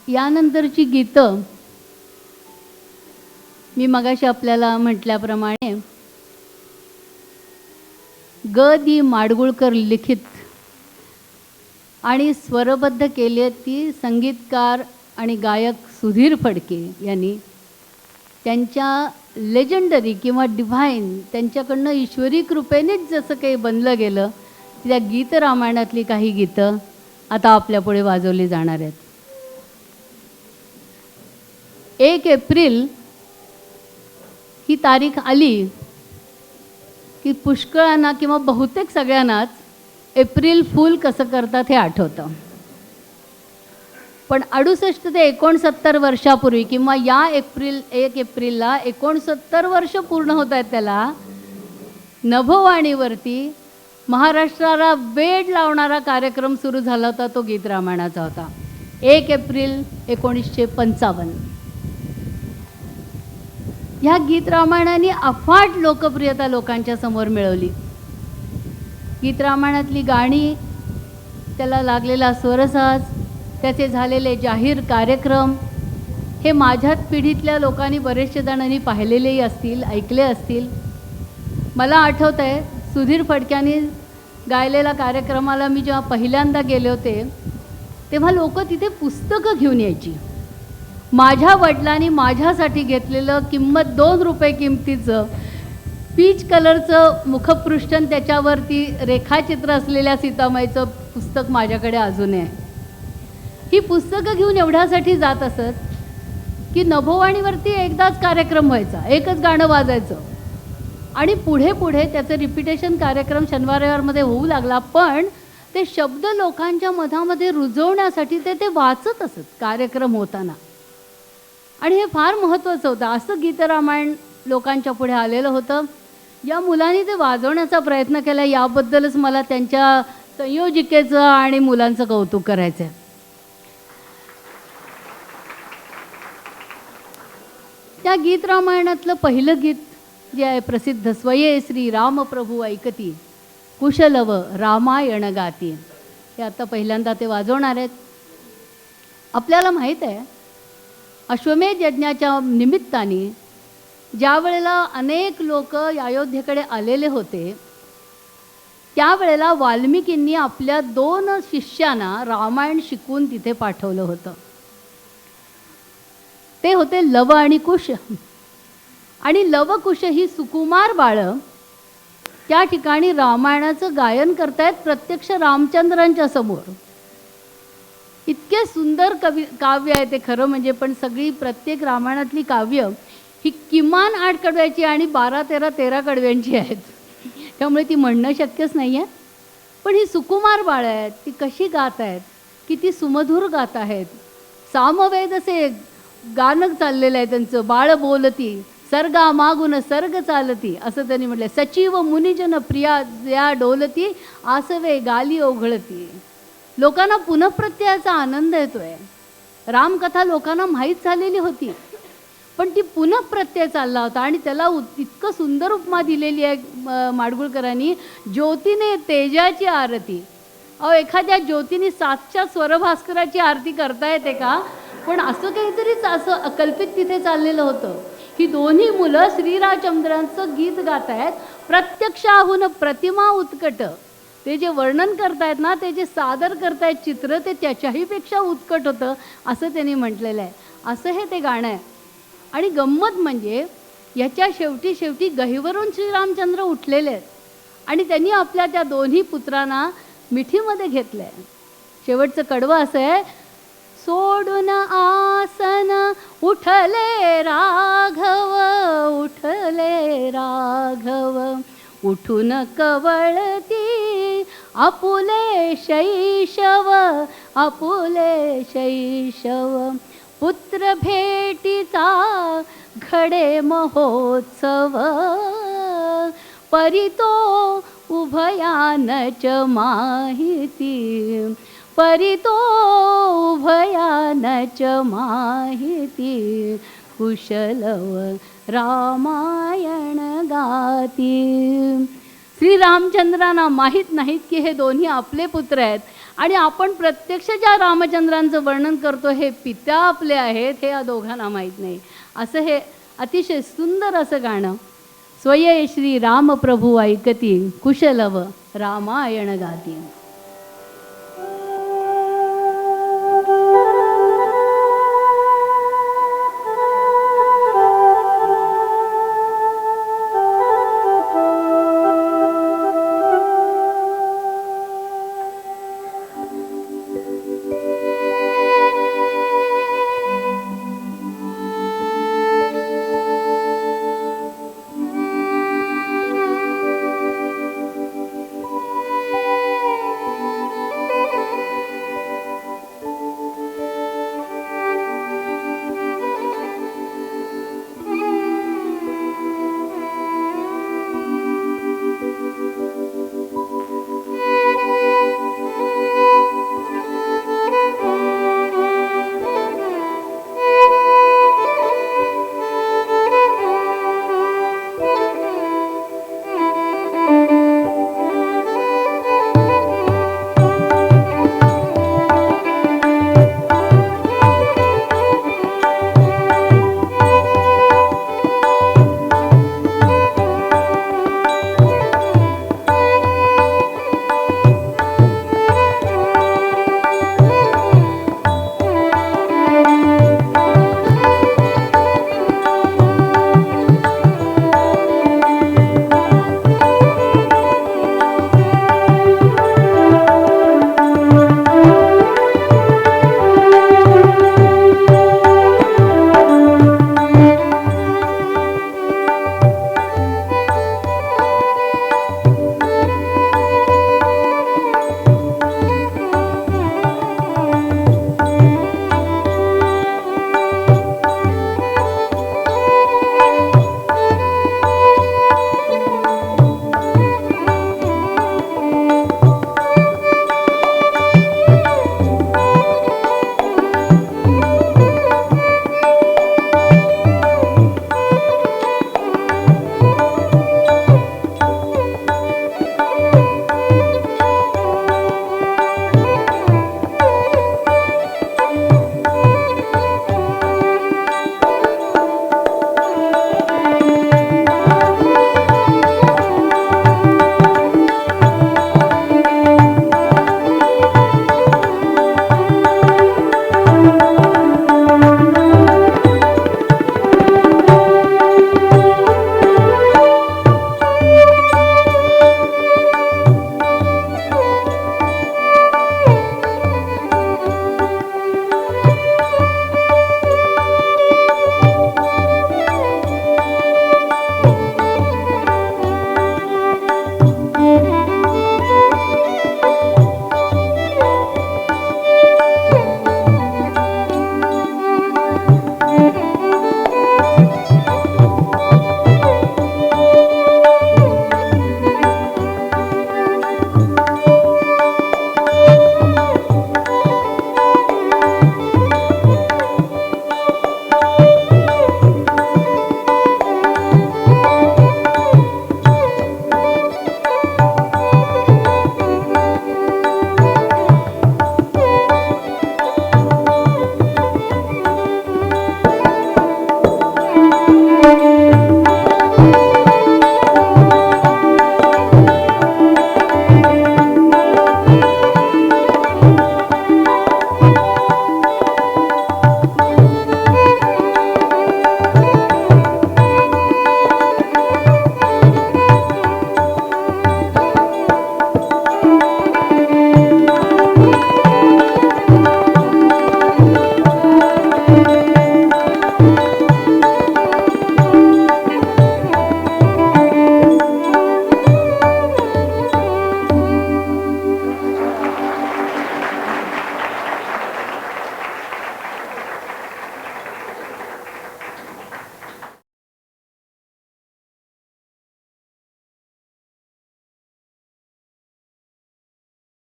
यानंतरची गीतं मी मगाशी आपल्याला म्हटल्याप्रमाणे ग दी माडगुळकर लिखित आणि स्वरबद्ध केली ती संगीतकार आणि गायक सुधीर फडके यांनी त्यांच्या लेजंडरी किंवा डिव्हाइन त्यांच्याकडनं ईश्वरी कृपेनेच जसं काही बनलं गेलं त्या गीत रामायणातली काही गीतं आता आपल्यापुढे वाजवली जाणार आहेत. 1 एप्रिल ही तारीख आली की पुष्कळांना किंवा बहुतेक सगळ्यांनाच एप्रिल फूल कसं करतात हे आठवतं. पण 68 ते 69 वर्षापूर्वी किंवा या 1 एप्रिलला 69 वर्ष पूर्ण होत आहेत त्याला, नभोवाणीवरती महाराष्ट्राला वेड लावणारा कार्यक्रम सुरू झाला होता. तो गीत रामायणाचा होता. 1 एप्रिल 1955. ह्या गीत रामायणाने अफाट लोकप्रियता लोकांच्या समोर मिळवली. गीत रामायणातली गाणी, त्याला लागलेला स्वरसाज, त्याचे झालेले जाहीर कार्यक्रम हे माझ्याच पिढीतल्या लोकांनी बरेचसे जणांनी पाहिलेलेही असतील, ऐकले असतील. मला आठवतं आहे सुधीर फडक्यांनी गायलेल्या कार्यक्रमाला मी जेव्हा पहिल्यांदा गेले होते तेव्हा लोक तिथे पुस्तकं घेऊन यायची. माझ्या वडिलांनी माझ्यासाठी घेतलेलं किंमत 2 रुपये किमतीचं पीच कलरचं मुखपृष्ठ त्याच्यावरती रेखाचित्र असलेल्या सीतामाईचं पुस्तक माझ्याकडे अजूनही आहे. ही पुस्तकं घेऊन एवढ्यासाठी जात असत की नभोवाणीवरती एकदाच कार्यक्रम व्हायचा, एकच गाणं वाजायचं आणि पुढे पुढे त्याचं रिपिटेशन कार्यक्रम शनिवार रविवारमध्ये होऊ लागला. पण ते शब्द लोकांच्या मधामध्ये रुजवण्यासाठी ते वाचत असत कार्यक्रम होताना आणि हे फार महत्त्वाचं होतं. असं गीतरामायण लोकांच्या पुढे आलेलं होतं. या मुलांनी ते वाजवण्याचा प्रयत्न केला, याबद्दलच मला त्यांच्या संयोजिकेचं आणि मुलांचं कौतुक करायचं आहे. त्या गीत रामायणातलं पहिलं गीत जे आहे प्रसिद्ध, स्वये श्री रामप्रभू ऐकती कुशलव रामायण गाती, हे आता पहिल्यांदा ते वाजवणार आहेत. आपल्याला माहीत आहे अश्वमेध यज्ञाच्या निमित्ताने ज्या वेळेला अनेक लोक अयोध्येकडे आलेले होते त्यावेळेला वाल्मिकींनी आपल्या 2 शिष्यांना रामायण शिकवून तिथे पाठवलं होतं. ते होते लव आणि कुश. आणि लवकुश ही सुकुमार बाळं त्या ठिकाणी रामायणाचं गायन करतायत प्रत्यक्ष रामचंद्रांच्या समोर. इतके सुंदर काव्य आहे ते खरं म्हणजे. पण सगळी प्रत्येक रामायणातली काव्य ही किमान 8 कडव्याची आणि 12-13 कडव्यांची आहेत, त्यामुळे ती म्हणणं शक्यच नाही आहे. पण ही सुकुमार बाळं आहेत, ती कशी गात आहेत, किती सुमधुर गात आहेत. सामवेद असे गाणं चाललेलं आहे त्यांचं. बाळ बोलती सर्गा मागून सर्ग चालती असं त्यांनी म्हटलं. सचिव मुनिजन प्रिया या डोलती आसवे गाली ओघळती. लोकांना पुनःप्रत्ययाचा आनंद येतोय. रामकथा लोकांना माहीत झालेली होती पण ती पुनःप्रत्यय चालला होता आणि त्याला इतकं सुंदर उपमा दिलेली आहे माडगुळकरांनी. ज्योतीने तेजाची आरती. एखाद्या ज्योतीने 7च्या स्वरभास्कराची आरती करता येते का? पण असं काहीतरीच असं अकल्पित तिथे चाललेलं होतं. ही दोन्ही मुलं श्रीरामचंद्रांचं गीत गात आहेत. प्रत्यक्षाहून प्रतिमा उत्कट. ते जे वर्णन करतायत ना, ते जे सादर करतायत चित्र, ते त्याच्याही पेक्षा उत्कट होतं असं त्यांनी म्हटलेलं आहे. असं हे ते गाणं आहे. आणि गंमत म्हणजे याच्या शेवटी गहिवरून श्रीरामचंद्र उठलेले आहेत आणि त्यांनी आपल्या त्या दोन्ही पुत्रांना मिठीमध्ये घेतलं आहे. शेवटचं कडवं असं आहे, सोडून आसन उठले राघव, उठले राघव, उठून कवळती आपुले शैशव, आपुले शैशव, पुत्र भेटीचा घडे महोत्सव, परितो उभयानच माहिती, परितो उभयानच माहिती, कुशलव रामायण गाती. श्रीरामचंद्रांना माहीत नाहीत की हे दोन्ही आपले पुत्र आहेत आणि आपण प्रत्यक्ष ज्या रामचंद्रांचं वर्णन करतो हे पिता आपले आहेत हे या दोघांना माहीत नाही. असं हे अतिशय सुंदर असं गाणं. स्वये श्री रामप्रभू ऐकती कुशलव रामायण गाती.